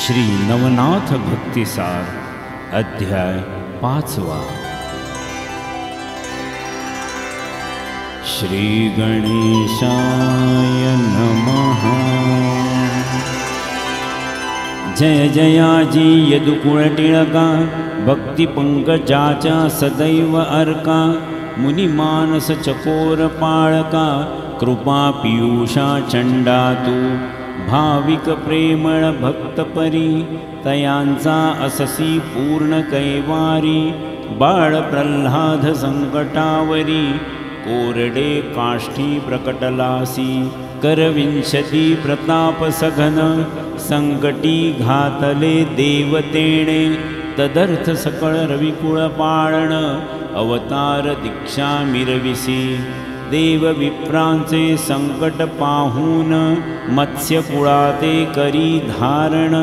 श्री नवनाथ भक्तिसार अध्याय 5वा। श्री गणेशाय नमः। जय जयाजी यदुकुळ टिळका, भक्ति पंकजाचा सदैव अर्का, मुनिमानस चकोर पाळका, कृपा पीयूषा चंडा तू, भाविक प्रेमळ भक्तपरी, तयांचा अससी पूर्ण कैवारी, बाळ प्रल्हाद संकटावरी, कोरडे काष्ठी प्रकटलासी, करविंशती प्रताप सघन, संकटी घातले देवतेणे, तदर्थ सकळ रविकुळ पाळण, अवतार दीक्षा मिरविसी, देव विप्रांचे संकट पाहून, मत्स्य कुळाते करी धारण,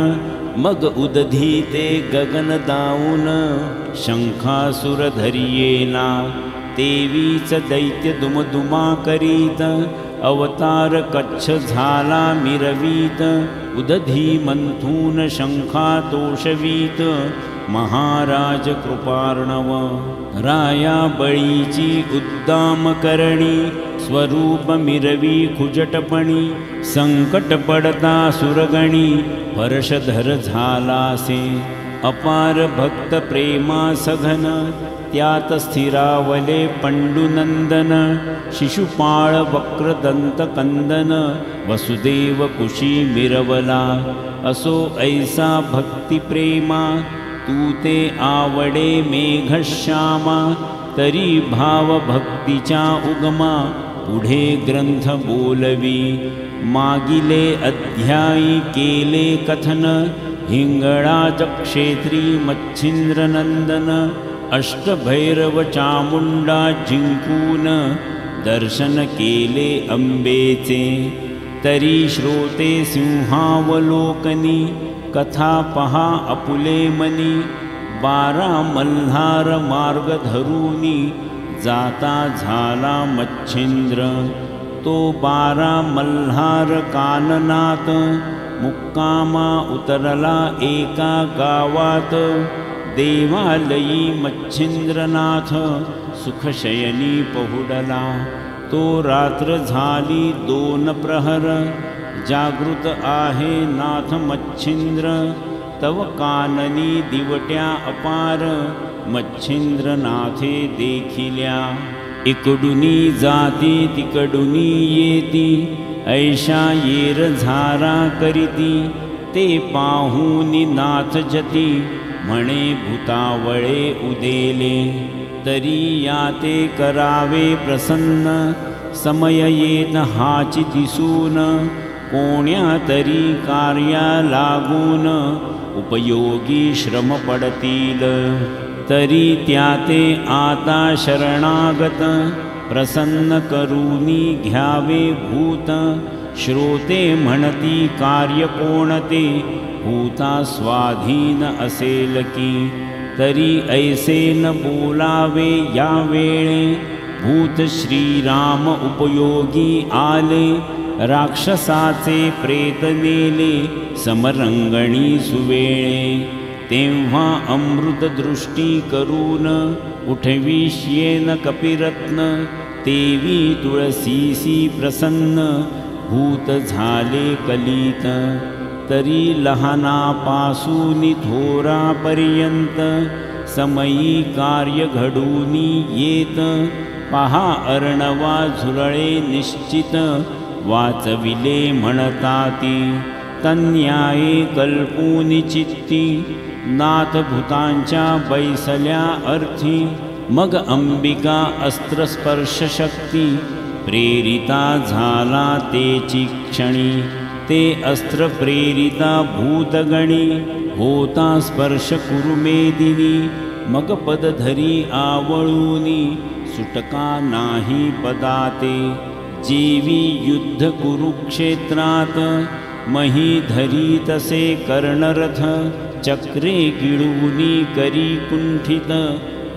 मग उदधीते गगन दाऊन, शंखासुर धरियेला, तेवीच दैत्य दुमदुमा करीत, अवतार कच्छ झाला मिरवीत, उदधी मंथून शंखा तोषवीत, महाराज कृपार्णव, राया बळीची उद्दाम करणी, स्वरूप मिरवी खुजटपणी, संकट पडता सुरगणी, परशधर झालासे, अपार भक्त प्रेमा सघन, त्यात स्थिरावले पंडुनंदन, शिशुपाळ वक्रदंत कंदन, वसुदेव कुशी मिरवला, असो ऐसा भक्ति प्रेमा, तू ते आवडे मेघश्यामा, तरी भाव भक्तीच्या उगमा, पुढे ग्रंथ बोलवी, मागिले अध्यायी केले कथन, हिंगळाच क्षेत्री मच्छिंद्र नंदन, अष्टभैरव चामुंडा जिंकून, दर्शन केले अंबेचे, तरी श्रोते सिंहावलोकनी, कथा पहा अपुले मनी, 12 मल्हार मार्ग धरूनी, जाता झाला मच्छिंद्र, तो 12 मल्हार काननात, मुक्कामा उतरला एका गावात, देवालयी मच्छिंद्रनाथ, सुखशयनी पहुडला, तो रात्र झाली 2 प्रहर, जागृत आहे नाथ मच्छिंद्र, तव काननी दिवट्या अपार, मच्छिंद्रनाथे देखिल्या, इकडुनी जाती तिकडुनी येती, ऐशा येर झारा करीती, ते पाहूनी नाथ जती, म्हणे भूतावळे उदेले, तरी याते करावे प्रसन्न, समय येत हाची दिसून, कोण्या तरी कार्या लागून, उपयोगी श्रम पडतील, तरी त्याते आता शरणागत, प्रसन्न करूनी घ्यावे भूत, श्रोते म्हणती कार्य कोणते, भूता स्वाधीन असेल की, तरी ऐसे न बोलावे या वेळे, भूत श्रीराम उपयोगी आले, राक्षसाचे प्रेत नेले, समरंगणी सुवेळे, तेव्हा अमृत दृष्टी करून, उठविष्येन कपिरत्न, तेवी तुळसीसी प्रसन्न, भूत झाले कलित, तरी लहानापासून थोरापर्यंत, समयी कार्य घडूनी येत, पहा अर्णवा झुरळे निश्चित, वाचविले म्हणताती, तन्याये कल्पूनी चित्ती, नाथ भूतांच्या बैसल्या अर्थी, मग अंबिका अस्त्रस्पर्श शक्ती, प्रेरिता झाला तेची क्षणी, ते अस्त्र प्रेरिता भूतगणी, होता स्पर्श कुरुमेदिनी, मग पदधरी आवळूनी, सुटका नाही पदाते, जीवी युद्ध कुरुक्षेत्रात, मही धरी तसे कर्णरथ, चक्रे गिळूनी करी कुंठित,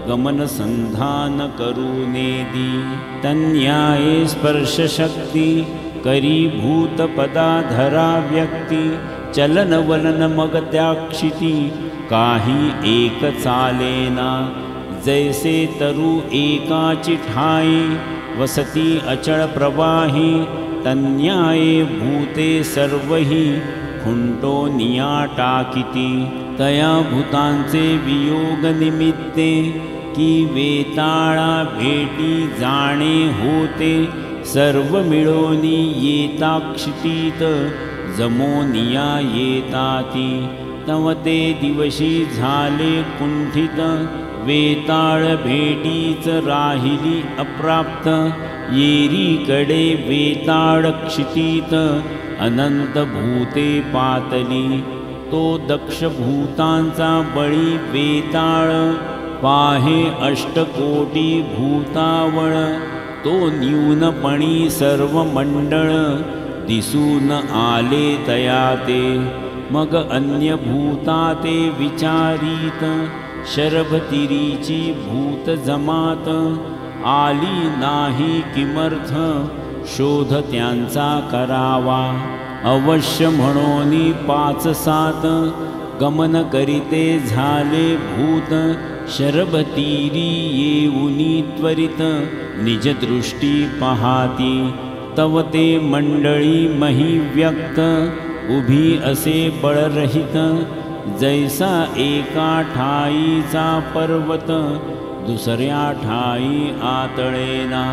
गमन संधान करूनेदी, तन्याये स्पर्श शक्ती, करी भूत पदाधरा व्यक्ती, चलन वलन मग त्या क्षिती काही एक चालेना। जैसे तरु एकाची ठाई वसती अचळ प्रवाही तन्याये भूते सर्वही खुंटो निया टाकिती। तया भूतांचे वियोग निमित्ते की वेताळा भेटी जाणे होते। सर्व मिळोनी येता क्षितीत जमोनिया येताती। तव ते दिवशी झाले कुंठित वेताळ भेटीच राहिली अप्राप्त। येरीकडे वेताळ क्षितीत अनंत भूते पातली। तो दक्ष भूतांचा बळी वेताळ पाहे अष्टकोटी भूतावळ। तो न्यूनपणी सर्व मंडळ दिसून आले तया ते। मग अन्य भूता ते विचारीत शरभतिरीची भूत जमात। आली नाही किमर्थ शोध त्यांचा करावा। अवश्य म्हणोनी 5-7 गमन करीते झाले भूत। शरभतिरी येऊनी त्वरित निज दृष्टी पहाती। तव ते मंडळी मही व्यक्त उभी असे बळरहित। जैसा एका ठाईचा पर्वत दुसऱ्या ठाई आतळेना।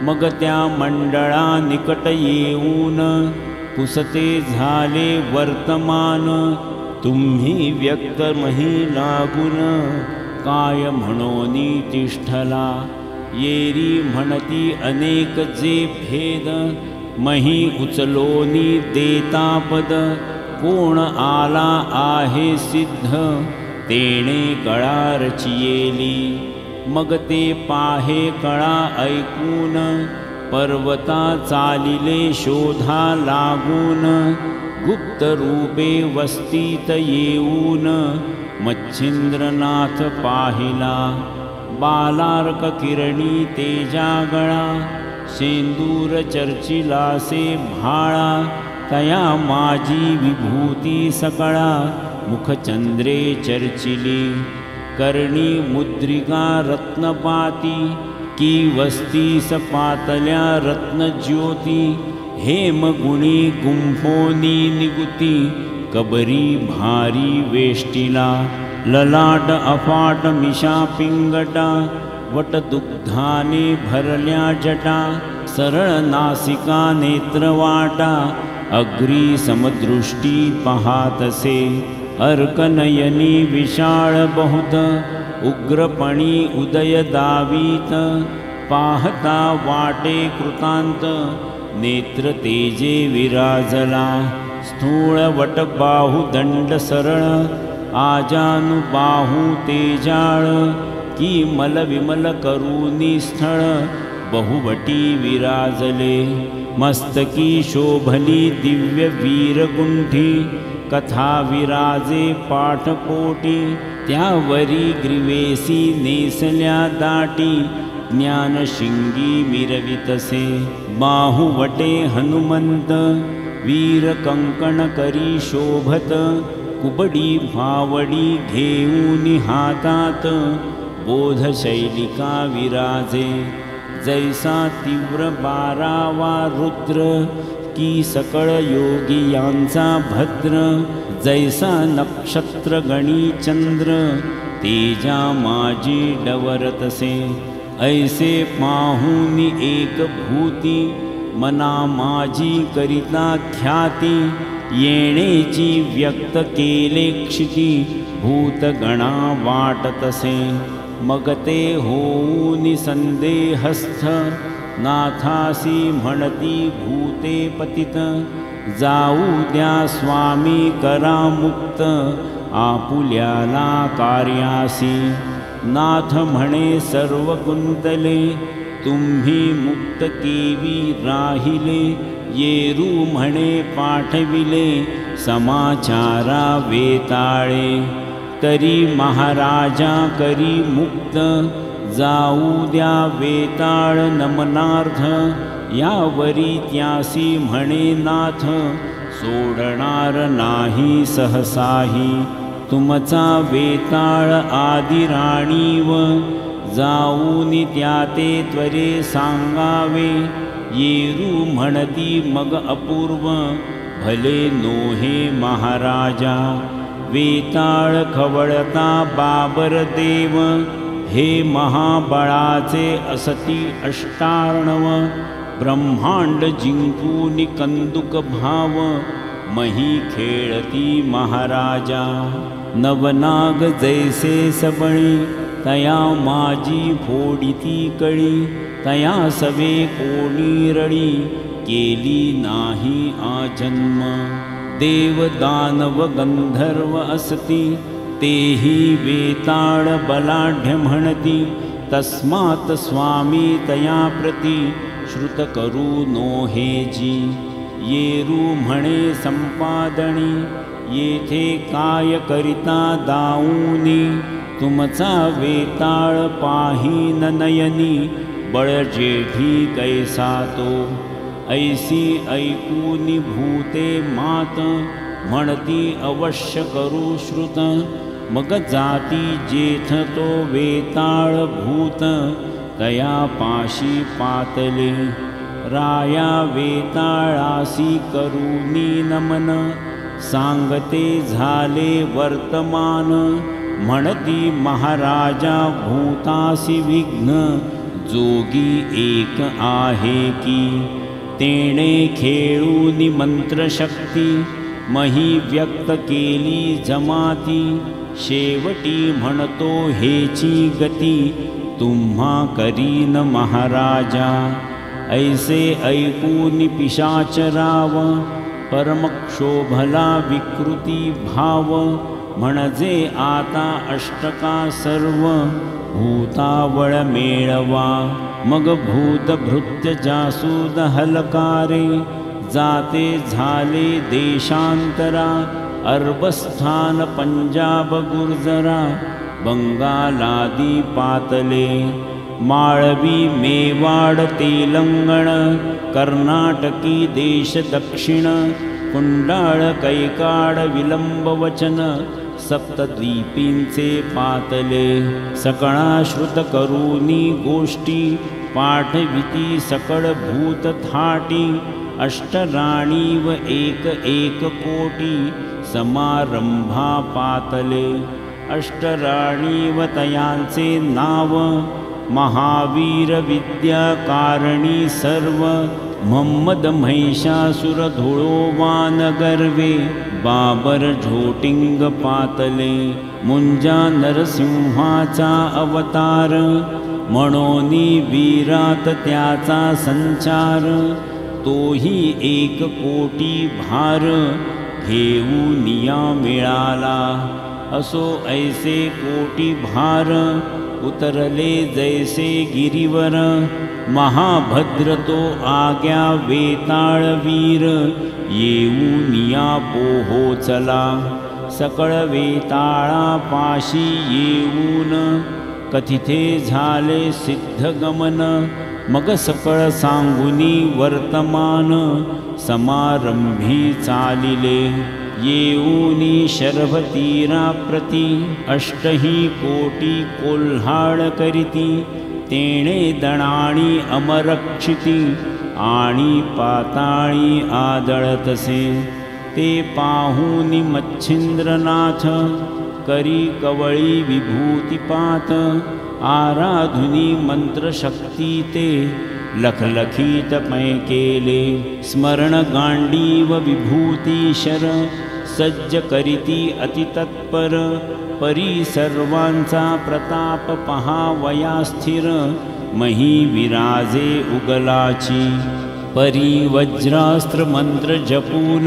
मग त्या मंडळा निकट येऊन पुसते झाले वर्तमान। तुम्ही व्यक्त मही लागून काय म्हणोनी तिष्ठला। येरी म्हणती अनेक जे भेद मही उचलोनी देता पद। कोण आला आहे सिद्ध तेणे कळा रचियेली। मग ते पाहे कळा ऐकून पर्वता चालिले शोधा लागून। गुप्त रूपे वस्तीत येऊन मच्छिंद्रनाथ पाहिला। बालार्क किरणी तेजागळा शेंदूर चर्चिलासे भाळा। तया माझी विभूती सकळा मुखचंद्रे चर्चिली। कर्णी मुद्रिका रत्नपाती की वस्ती सपातल्या रत्नज्योती। हेमगुणी गुंफोनी निगुती कबरी भारी वेष्टिला। ललाट अफाट मिशा पिंगटा वटदुग्धाने भरल्या जटा। सरळ नासिका नेत्रवाटा अग्री समदृष्टी पाहातसे। अर्कनयनी विशाळ बहुत उग्रपणी उदय दावीत। पाहता वाटे कृतांत नेत्र तेजे विराजला। स्थूळ वट बाहु दंड सरळ आजानुबाहु तेजाळ। की मल विमल करूनी स्थळ बहुवटी विराजले। मस्तकी शोभली दिव्य वीरगुंठी कथा विराजे पाठपोटी। त्यावरी ग्रीवेसी नेसल्या दाटी ज्ञानशिंगी मिरवितसे। बाहुवटे हनुमंत वीर कंकण करी शोभत। कुबडी भावडी घेऊनी हातात बोधशैलिका विराजे। जैसा तीव्र बारावा रुद्र की सकळ योगियांचा भद्र। जैसा नक्षत्र गणी चंद्र तेजा माझी डवरतसे। ऐसे पाहुनी एक भूती मना माझी करिता ख्याती। येणेची व्यक्त केले क्षिती भूतगणा वाटतसे। मग ते होऊनी संदेहस्थ नाथासी म्हणती भूते पतित। जाऊ द्या स्वामी करा मुक्त आपुल्याला कार्यासी। नाथ म्हणे सर्व कुंतले तुम्ही मुक्त केवी राहिले। येरू म्हणे पाठविले समाचारा वेताळे। तरी महाराजा करी मुक्त जाऊ द्या वेताळ नमनार्थ। यावरी त्यासी म्हणे नाथ सोडणार नाही सहसाही। तुमचा वेताळ आदि राणीव, जाऊनी त्या ते त्वरे सांगावे। येरू म्हणती मग अपूर्व, भले नोहे महाराजा। वेताळ खवळता बाबर देव, हे महाबळाचे असती अष्टार्णव। ब्रह्मांड जिंकूनी कंदुक भाव, मही खेळती महाराजा। नवनाग जैसे सबळी, तया माझी फोडिती कळी। तया सवे कोणी रळी, केली नाही आजन्म। देव दानव गंधर्व असती, तेही वेताळ बलाढ्य म्हणती। तस्मात् स्वामी तया प्रती, श्रुत करू नोहेजी। येरू म्हणे संपादणी, येथे काय करिता दाऊनी। तुमचा वेताळ पाहीन नयनी, बळजेठी कैसा तो। ऐसी ऐकूनी भूते मात, म्हणती अवश्य करू श्रुत। मग जाती जेथ तो वेताळ भूत, तया पाशी पातले। राया वेताळासी करूनी नमन, सांगते झाले वर्तमान। म्हणती महाराजा भूतासी विघ्न, जोगी एक आहे की। तेणे खेळूनी मंत्रशक्ती, मही व्यक्त केली जमाती। शेवटी म्हणतो हेची गती, तुम्हा करीन महाराजा। ऐसे ऐकूनी पिशाचराव, परमक्षोभला विकृती भाव। म्हणजे आता अष्टका सर्व, भूतावळ मेळवा। मग भूतभृत्य जासूद हलकारे, जाते झाले देशांतरा। अरबस्थान पंजाब गुर्जरा, बंगालादी पातले। माळवी मेवाड तेलंगण, कर्नाटकी देश दक्षिण। कुंडाळ कैकाड विलंब वचन, सप्तद्वीपींचे पातले। सकळा श्रुत करूनी गोष्टी, पाठविती सकळ भूत थाटी। अष्टराणीव एक एक कोटी, समारंभा पातले। अष्टराणीव तयांचे नाव, महावीर विद्या कारणी सर्व। मोहम्मद महिषासुर धुळोवान गर्वे, बाबर झोटिंग पातले। मुंजा नरसिंहाचा अवतार, म्हणोनी वीरात त्याचा संचार। तोही एक कोटी भार, घेऊनिया मिळाला। असो ऐसे कोटी भार, उतरले जैसे गिरीवर। महाभद्र तो आग्या वेताळ वीर, येऊनिया पोहोचला। सकळ वेताळा पाशी येऊन, कथिते झाले सिद्ध गमन। मग सकळ सांगुनी वर्तमान, समारंभी चालिले। येऊनी शर्वतीरा प्रती, अष्टही कोटी कोल्हाळ करीती। तेणे दणाणी अमरक्षिती, आणि पाताळी आदळतसे। ते पाहुनी मच्छिंद्रनाथ, करी कवळी विभूतिपात। आराधुनी मंत्रशक्ती ते, लखलखीत पै केले। स्मरण गांडीव विभूतीशर, सज्ज करीती अतितत्पर। परी सर्वांचा प्रताप पहावया स्थिर, मही विराजे उगलाची। परी वज्रास्त्र मंत्र जपून,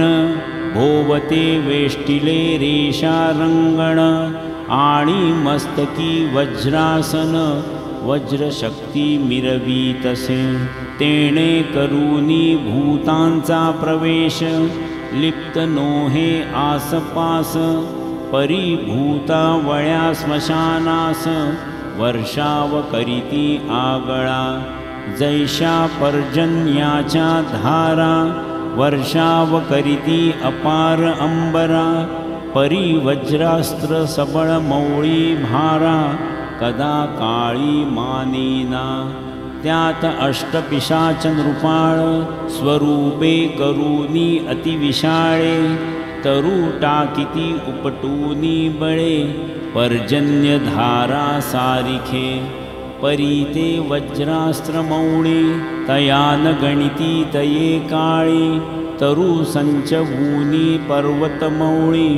भोवते वेष्टिले रेषा रंगण। आणि मस्तकी वज्रासन, वज्रशक्ती मिरवीतसे। तेणे करूनी भूतांचा प्रवेश, लिप्त नोहे आसपास। परी भूतावळ्या स्मशानास, वर्षाव करीती आगळा। जैशा पर्जन्याच्या धारा, वर्षाव करीती अपार अंबरा, परी वज्रास्त्र सबळ मौळी भारा, कदा काळी मानेना, त्यात अष्टपिशाच नृपाळ, स्वरूपे करूनी अतिविशाळे, तरु टाकिती उपटूनी बळे, पर्जन्यधारा सारिखे, परीते वज्रास्त्र मौळी, तयान गणिती तये काळी, तरु संचवूनी पर्वत मौळी,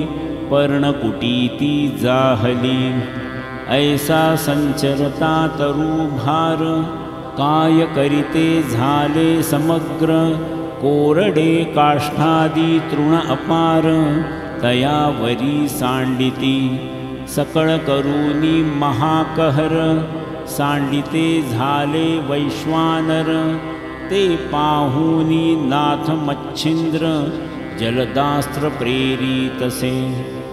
पर्णकुटीती जाहली, ऐसा संचरता तरु भार, काय करिते झाले समग्र, कोरडे काष्ठादी तृण अपार, तयावरी सांडिती, सकळ करूनी महाकहर, सांडिते झाले वैश्वानर, ते पाहुनी नाथ मच्छिंद्र, जलदास्त्र प्रेरितसे,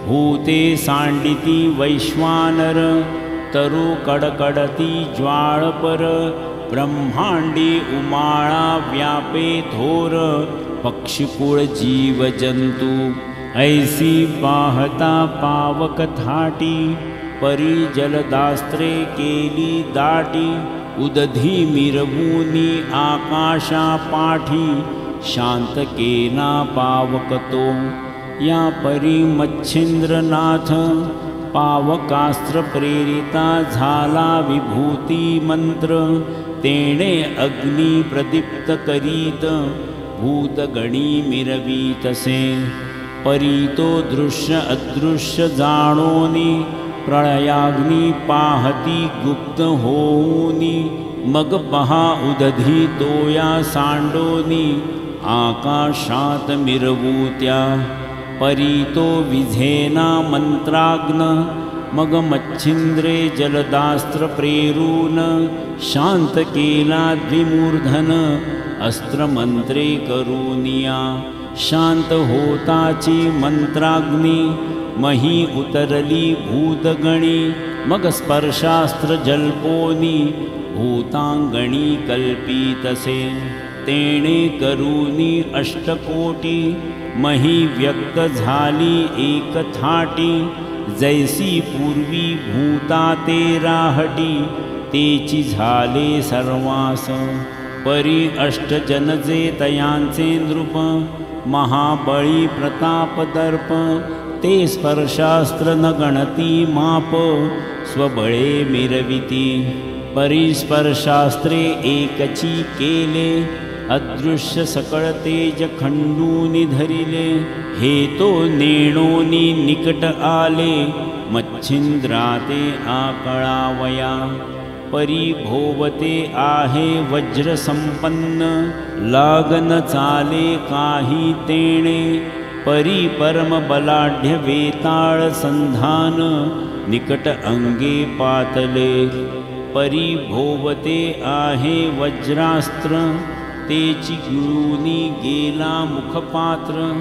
भूते सांडिती वैश्वानर, तरु कडकडती ज्वाळपर, ब्रह्मांडी उमाळा व्यापे थोर, पक्षिकुळ जीवजंतू, ऐसी पाहता पावक थाटी, परी जलदास्त्रे केली दाटी, उदधी मिरवूनी आकाशा पाठी, शांत केला पावकतो, या परी मच्छिंद्रनाथ, पावकास्त्र प्रेरिता झाला विभूती मंत्र, तेणे अग्नी प्रदीप्त करीत, भूतगणी मिरवीतसे, परीतो दृश्य अदृश्य जाणोनी, प्रळयाग्नी पाहती गुप्त होऊनी, मग पहा उदधी तोया सांडोनी, आकाशात मिरवूत्या, परीतो विझेना मंत्राग्न, मग मच्छिंद्रे जलदास्त्र प्रेरून, शांत केला द्विमूर्धन, अस्त्रमंत्रे करूनिया, शांत होताची मंत्राग्नी, मही उतरली भूतगणी, मग स्पर्शास्त्र जल्पोनी, भूतांगणी कल्पितसे, तेणे करूनी अष्टकोटी, मही व्यक्त झाली एक थाटी, जैसी पूर्वी भूता ते राहटी, तेची झाले सर्वास, परी अष्टजनजे तयांचे नृप, महाबळी प्रताप दर्प, ते स्पर्शास्त्र न गणती माप, स्वबळे मिरविती, परिस्पर्शास्त्रे एकची केले, अदृश्य सकळ तेज खंडूनी धरिले, हेतो नेणोनी निकट आले, मच्छिंद्राते आकळावया, परिभोवते आहे वज्र संपन्न, लागन चाले काही तेणे, परी परम बलाढ्य वेताळ संधान, निकट अंगे पातले, परिभोवते आहे वज्रास्त्र, तेची गिळूनी गेला मुखपात्र,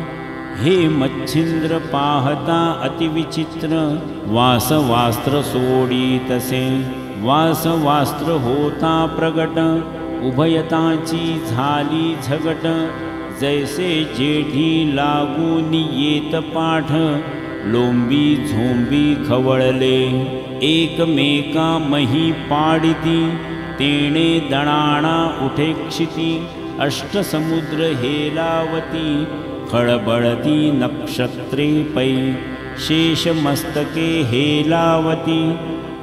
हे मच्छिंद्र पाहता अतिविचित्र, वासवास्त्र सोडीतसे, वासवास्त्र होता प्रगट, उभयताची झाली झगट, जैसे जेठी लागून येत पाठ, लोंबी झोंबी खवळले, एकमेका मही पाडिती, तेणे दणाणा उठे क्षिती, अष्टसमुद्र हेलावती, खळबळती नक्षत्रे पै, शेषमस्तके हेलावती,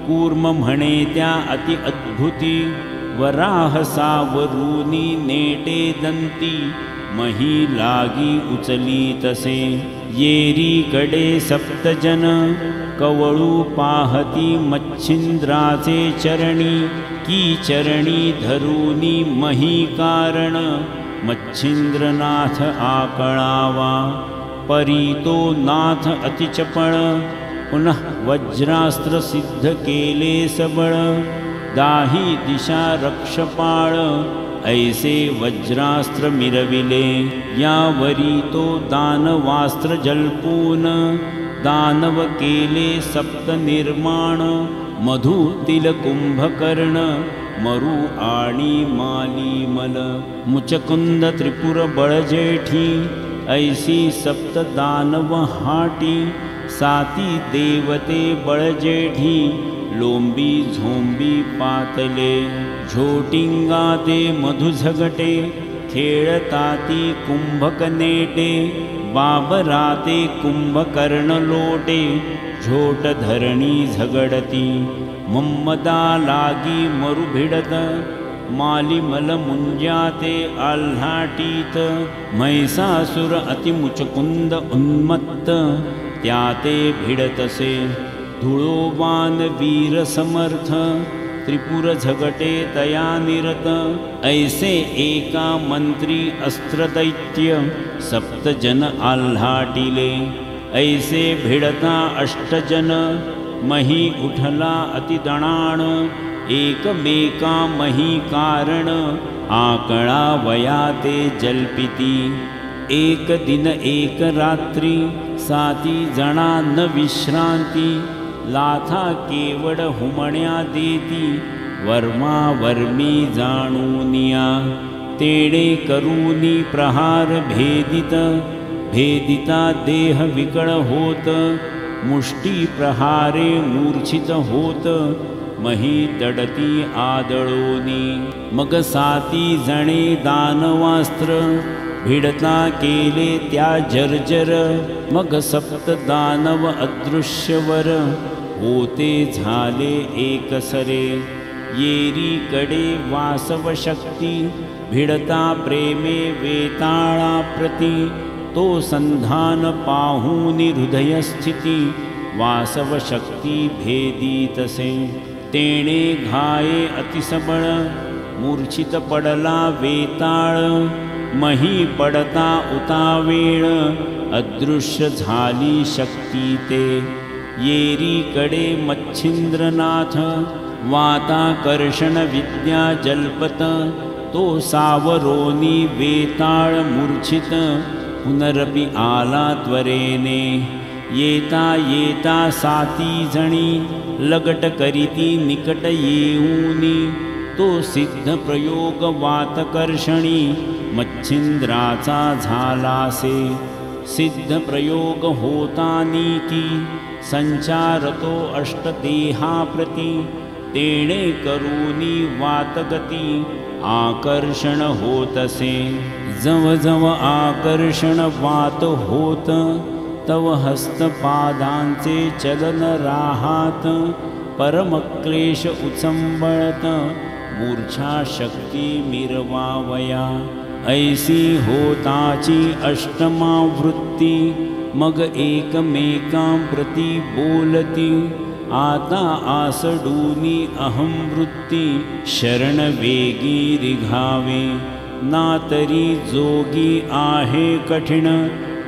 कूर्म म्हणे त्या अति अद्भुती, वराह सावरूनी नेटे दंती, मही लागी उचली तसे, येरीकडे सप्तजन, कवळू पाहती मच्छिंद्राचे चरणी, की चरणी धरूनी मही कारण, मच्छिंद्रनाथ आकळावा, परीतो नाथ अतिचपळ, पुनः वज्रास्त्र सिद्ध केले सबळ, दाही दिशा रक्षपाळ, ऐसे वज्रास्त्र मिरविले, यावरी तो दानवास्त्र जल्पून, दानव केले सप्त निर्माण, मधु तिल कुंभकर्ण, मरु आणि माली मल मुचकुंद त्रिपुर बळजेठी ऐसी सप्त दानव हाटी साती देवते बळजेठी लोंबी झोंबी पातले झोटिंगा ते मधु झगटे खेळताती कुंभक नेटे बाबराते कुंभकर्ण लोटे झोट धरणी झगडती मम्मदा लागी मरु भिडत मालिमल मुंजाते आल्हाटीत महिषासुर अतिमुचकुंद उन्मत्त त्याते भिडतसे धुळोबान वीर समर्थ त्रिपुर झगटे तया निरत ऐसे एका मंत्री अस्त्रदैत्य सप्तजन आल्हाटिले ऐसे भिडता अष्टजन मही उठला अतिदणाण एकमेका मही कारण आकळा वयाते जल्पिती एक दिन एक रात्री साती जना न विश्रांती लाथा केवड हुमण्या देती वर्मा वर्मी जाणूनिया तेडे करूनी प्रहार भेदिता देह विकळ होत मुष्टी प्रहारे मूर्छित होत मही तडती आदळोनी मग साती जणे दानवास्त्र भिडता केले त्या जर्जर मग सप्त दानव अदृश्यवर होते झाले एकसरे येरीकडे वासव शक्ती भिडता प्रेमे वेताळा प्रती तो संधान पाहूनी हृदय स्थिती वासव शक्ती भेदीतसे तेणे घाये अतिसबळ मूर्छित पडला वेताळ मही पडता उतावेळ अदृश्य झाली शक्ती ते येरीकडे मच्छिंद्रनाथ वाताकर्षण विद्या जल्पत तो सावरोनी वेताळ मूर्छित पुनरपि आला त्वरेने येता येता साती जणी लगट करीती निकट येऊनी तो सिद्ध प्रयोग वातकर्षणी मच्छिंद्राचा झालासे सिद्ध प्रयोग होतानीती संचारतो अष्टदेहाप्रती तेणे करूनी वातगती आकर्षण होतसे जव जव आकर्षण वात होत तव हस्तपादांचे चलन राहात परमक्लेश उचंबळत मूर्छा शक्ती मिरवावया ऐसी होताची अष्टमा वृत्ती मग एकमेकां प्रती बोलती आता आसडूनी अहं वृत्ती शरण वेगी रिघावे ना तरी जोगी आहे कठीण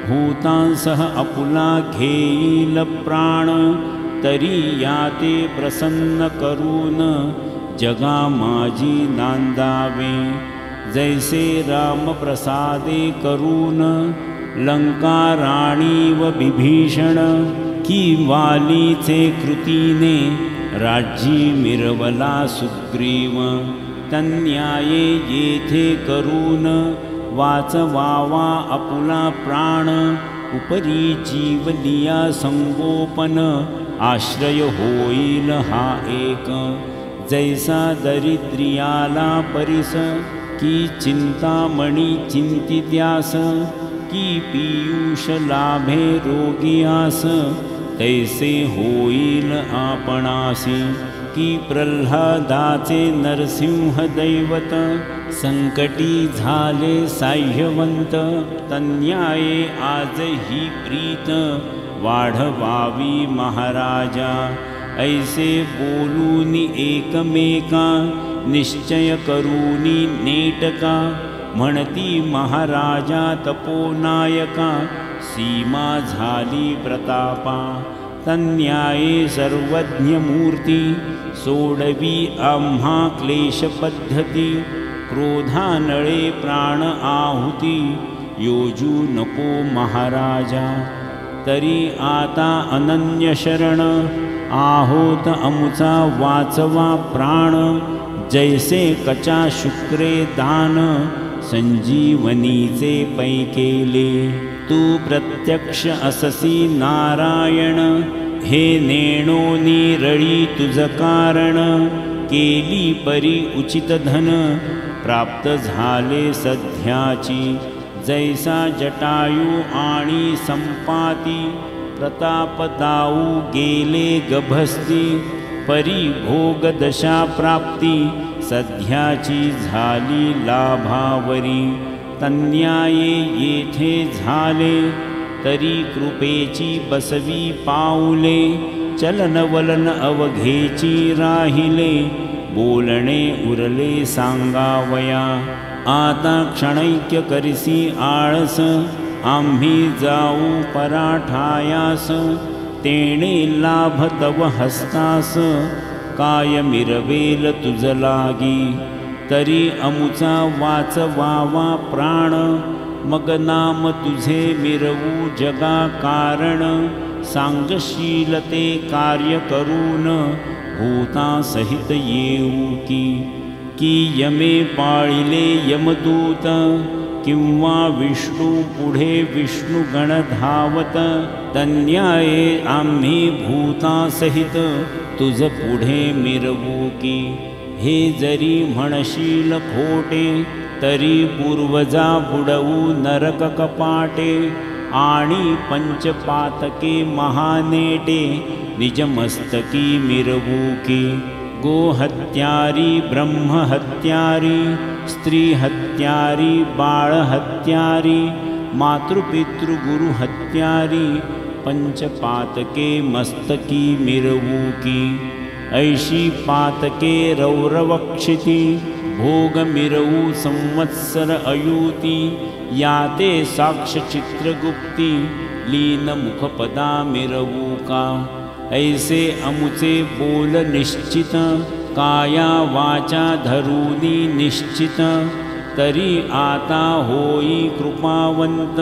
भूतांसह आपुला घेईल प्राण तरी याते प्रसन्न करून जगा माझी नांदावे जैसे राम प्रसादे करून लंका राणी व विभीषण की वालीचे कृतीने राज्यी मिरवला सुग्रीव तन्याये येथे करून वाचवावा आपुला प्राण उपरी जीवलिया संगोपन आश्रय होईल हा एक जैसा दरिद्रियाला परिस की चिंतामणी चिंतित्यास की पीयूष लाभे रोगियास तैसे होईल आपणासी की प्रल्हादाचे नरसिंह दैवत संकटी झाले साह्यवंत तन्याये आज ही प्रीत वाढवावी महाराजा ऐसे बोलूनी एकमेका निश्चय करूनी नेटका म्हणती महाराजा तपोनायका सीमा झाली प्रतापा तन्याये सर्वज्ञ मूर्ती सोडवी आम्हा क्लेश पद्धती क्रोधानळे प्राण आहुती योजू नको महाराजा तरी आता अनन्य शरण आहोत अमुचा वाचवा प्राण जैसे कचा शुक्रे दान संजीवनीचे पै केले। तू प्रत्यक्ष अससी नारायण हे नेणो निरळी तुझ कारण। केली परी उचित धन प्राप्त झाले सध्याची। जैसा जटायू आणि संपाती प्रताप दाऊ गेले गभस्ती। परी भोग दशा प्राप्ती सध्याची झाली लाभावरी। तन्याये येथे झाले तरी कृपेची बसवी पाऊले। चलनवलन अवघेची राहिले बोलणे उरले सांगावया। आता क्षणैक्य करिसी आळस आम्ही जाऊ पराठायास। तेणे लाभ तव हस्तास काय मिरवेल तुझ लागी। तरी अमुचा वाचवावा प्राण मग नाम तुझे मिरवू जगा कारण। सांगशील ते कार्य करून भूता सहित येऊ की यमे पाळिले यमदूत किंवा विष्णू पुढे विष्णुगण धावत। तन्याये आम्ही भूता सहित तुझ पुढे मिरवू की। हे जरी म्हणशील खोटे तरी पूर्वजा बुडवू नरक कपाटे। आणि पंचपातके महानेटे निजमस्तकी मिरवू की। गोहत्यारी ब्रह्महत्यारी स्त्रीहत्यारी बाळहत्यारी मातृपितृगुरुहत्यारी पंचपातके मस्तकी मिरवू की। ऐशी पातके रौरवक्षिती भोग मिरवू संवत्सर अयुती। याते साक्ष चित्रगुप्ती लीन मुखपदा मिरवू का। ऐसे अमुचे बोल निश्चित काया वाचा धरूनी निश्चित। तरी आता होई कृपावंत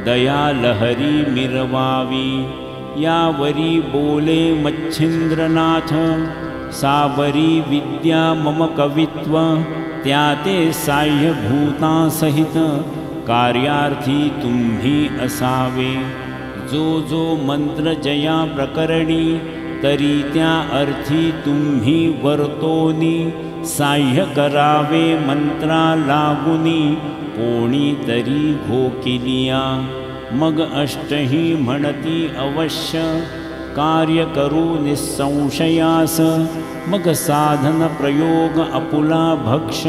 दया लहरी मिरवावी। यावरी बोले मच्छिंद्रनाथ सावरी विद्या मम कवित्व। त्याते साह्य भूता सहित कार्यार्थी तुम्ही असावे। जो जो मंत्र जया प्रकरणी तरी त्या अर्थी तुम्ही वर्तोनी। साह्य करावे मंत्रा लागुनी कोणी तरी घोकिलिया। मग अष्टही म्हणती अवश्य कार्य करू निसंशयास। मग साधन प्रयोग आपुला भक्ष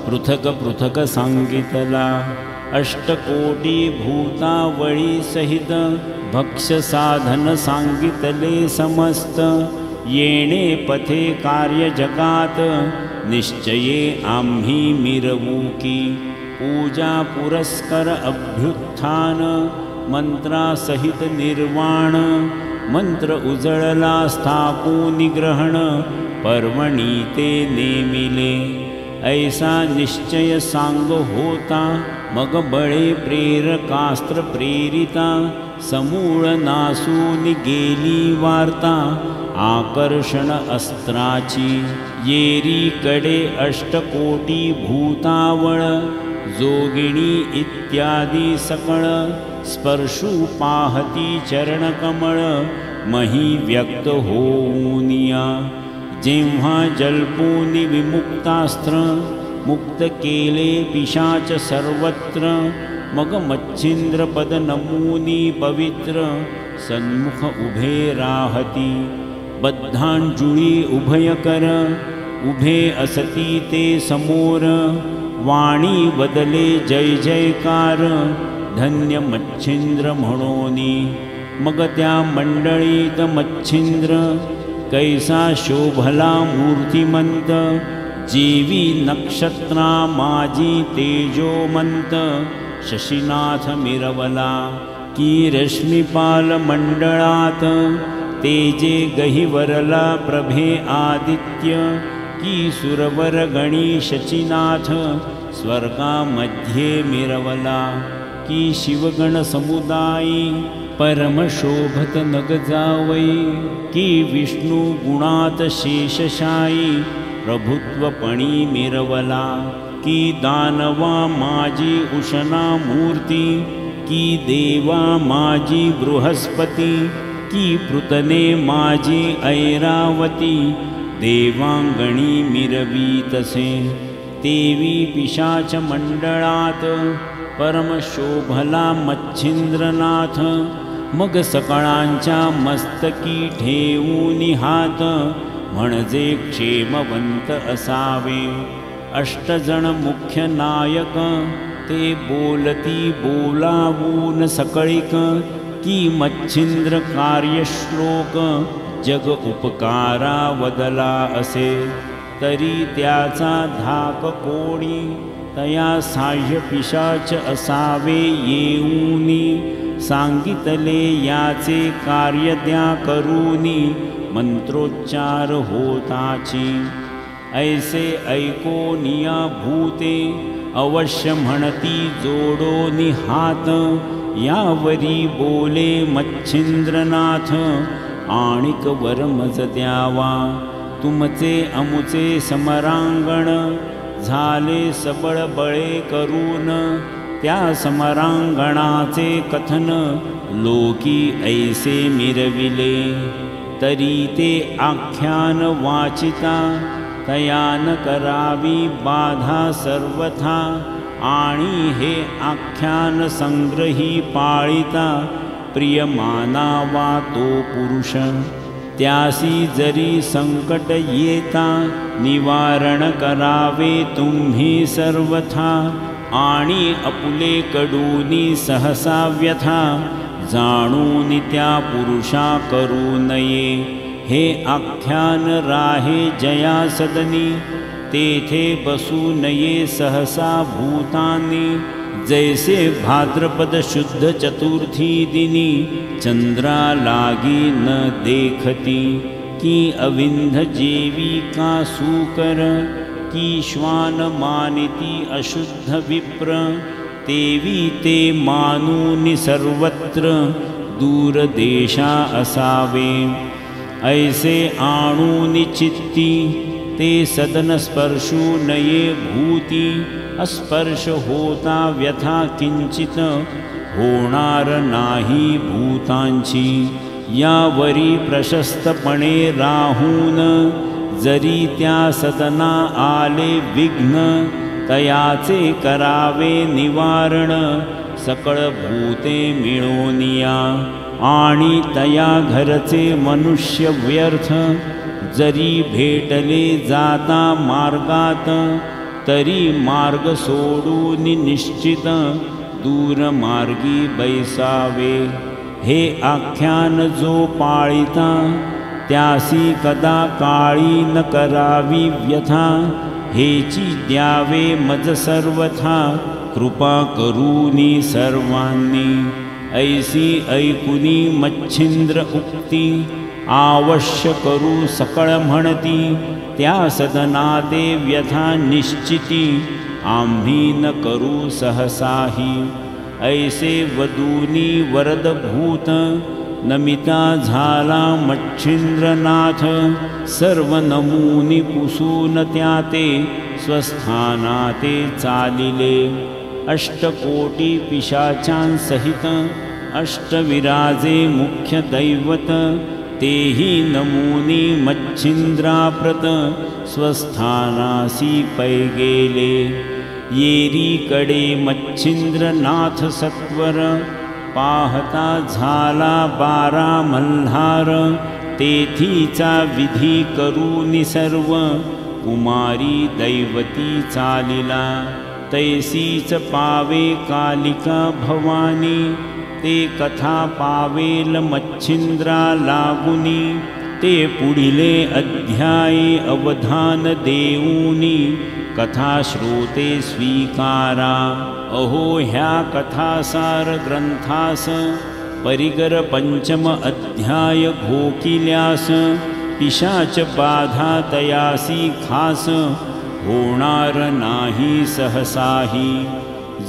पृथक पृथक सांगितला। अष्टकोटी भूतावळी सहित भक्ष साधन सांगितले समस्त। येणे पथे कार्य जगात निश्चये आम्ही मिरवू की। पूजा पुरस्कर अभ्युत्थान मंत्रासहित निर्वाण। मंत्र उजळला स्थापूनि ग्रहण पर्वणी ते नेमिले। ऐसा निश्चय सांग होता मग बळे प्रेरकास्त्र प्रेरिता। समूळ नासून गेली वार्ता आकर्षण अस्त्राची। येरीकडे अष्टकोटी भूतावळ जोगिणी इत्यादी सकळ। स्पर्शू पाहती चरणकमळ मही व्यक्त होऊनिया। जेव्हा जल्पोनी विमुक्तास्त्र मुक्त केले पिशाच सर्वत्र। मग मच्छिंद्रपद नमूनी पवित्र सन्मुख उभे राहती। बद्धांजुळी उभयकर उभे असती ते समोर। वाणी बदले जय जयकार धन्य मच्छिंद्र म्हणोनी। मग त्या मंडळीत मच्छिंद्र कैसा शोभला मूर्तिमंत। जीवी नक्षत्रा माझी तेजोमंत शशीनाथ मिरवला। की रश्मिपाल मंडळात तेजे गहिवरला प्रभे आदित्य। की सुरवर गणी शचीनाथ स्वर्गामध्ये मिरवला। की शिवगण समुदायी परमशोभत नग जावई। की विष्णु गुणात शेषशायी प्रभुत्वपणी मिरवला, की दानवा माझी उशना मूर्ती, की देवा माझी बृहस्पती, की पृतने माझी ऐरावती, देवांगणी मिरवी तसे। तेवी पिशाच मंडळात परमशोभला मच्छिंद्रनाथ, मग सकळांच्या मस्तकी ठेवूनी हात, म्हणजे क्षेमवंत असावे। अष्टजण मुख्य नायक ते बोलती बोलावून सकळिक, की मच्छिंद्र कार्यश्लोक जग उपकारा वदला असे। तरी त्याचा धाक कोणी तया साह्य पिशाच असावे येऊनी, सांगितले याचे कार्य द्या करूनी, मंत्रोच्चार होताची। ऐसे ऐकोनिया भूते अवश्य म्हणती जोडोनी हात, यावरी बोले मच्छिंद्रनाथ, आणिक वर मज द्यावा। तुमचे अमुचे समरांगण झाले सबळ बळे करून, त्या समरांगणाचे कथन लोकी ऐसे मिरविले। तरी ते आख्यान वाचिता तयान करावी बाधा सर्वथा, आणि हे आख्यान संग्रही पाळिता प्रियमानावा तो पुरुष। त्यासी जरी संकट येता निवारण करावे तुम्ही सर्वथा, आणि अपुले कडूनी सहसा व्यथा, जाणून त्या पुरुषा करू नये। हे आख्यान राहे जया सदनी, तेथे बसू नये सहसा भूतानी। जैसे भाद्रपद शुद्ध चतुर्थी दिनी, चंद्रा लागी न देखती, की अविंध जेवी का सूकर, की श्वान मानिती अशुद्ध विप्र, तेवी ते मानूनि सर्वत्र दूर देशा असावे। ऐसे आणूनि चित्ती ते सदन स्पर्शू नये भूती, अस्पर्श होता व्यथा किंचित होणार नाही भूतांची। यावरी प्रशस्तपणे राहून जरी त्या सदना आले विघ्न, तयाचे करावे निवारण सकळ भूते मिळोनिया। आणि तया घरचे मनुष्य व्यर्थ जरी भेटले जाता मार्गात, तरी मार्ग सोडून निश्चित दूर मार्गी बैसावे। हे आख्यान जो पाळिता त्यासी कदा काळी न करावी व्यथा, हेची द्यावे मज सर्वथा कृपा करूनी सर्वांनी। ऐसी ऐकुनी मच्छिंद्र उक्ती आवश्य करू सकळ म्हणती, त्या सदनाते व्यथा निश्चिती आम्ही न करू सहसाही। ऐसे वदूनी वरद भूत नमिता झाला मच्छिंद्रनाथ, सर्व नमुनी पुसून त्याते स्वस्थानाते चालिले। अष्टकोटी पिशाचांसहित अष्टविराजे मुख्य दैवत, तेही नमुनी मच्छिंद्राप्रत स्वस्थानासी पै गेले। येरीकडे मच्छिंद्रनाथ सत्वर, पाहता झाला 12 मल्हार, तेथीचा विधी करूनि सर्व कुमारी दैवती चालिला। तैसीच पावे कालिका भवानी, ते कथा पावेल मच्छिंद्रा लागुनी। ते पुढिले अध्यायी अवधान देऊनी, कथा श्रोते स्वीकारा। अहो ह्या कथासार ग्रंथास परिगर पंचम अध्याय घोकिल्यास, पिशाच बाधा तयासी खास होणार नाही सहसाही।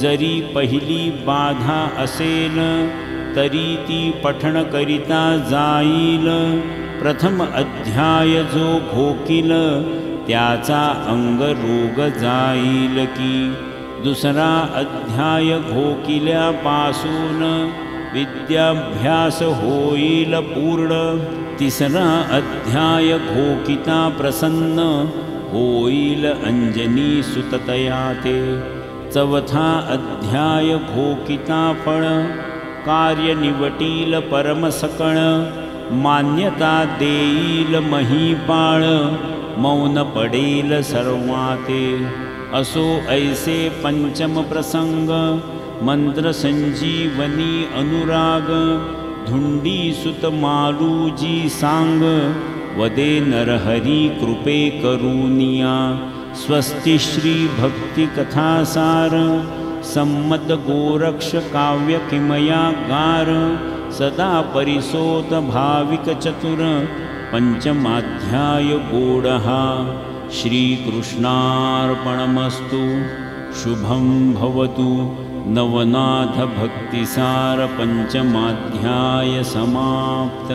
जरी पहिली बाधा असेल तरी ती पठण करिता जाईल। प्रथम अध्याय जो घोकिल त्याचा अंगरोग जाईल की। दुसरा अध्याय घोकिल्यापासून विद्याभ्यास होईल पूर्ण। तिसरा अध्याय घोकिता प्रसन्न होईल अंजनी सुततया ते। चौथा अध्याय घोकिता फळ कार्य निवटील परमसकळ। मान्यता देईल महीपाळ मौन पडेल सर्वाते। असो ऐसे पंचम प्रसंग मंत्र संजीवनी अनुराग। धुंडी सुत मालूजी सांग वदे नरहरी कृपे करुनिया। स्वस्ति श्री भक्ति कथासार सम्मत गोरक्ष काव्य किमया गार। सदा परिसोत भाविक चतुर पंचमाध्याय गोडहा। श्रीकृष्णार्पणमस्तु। शुभं भवतु। नवनाथ भक्तिसार पंचमाध्याय समाप्त।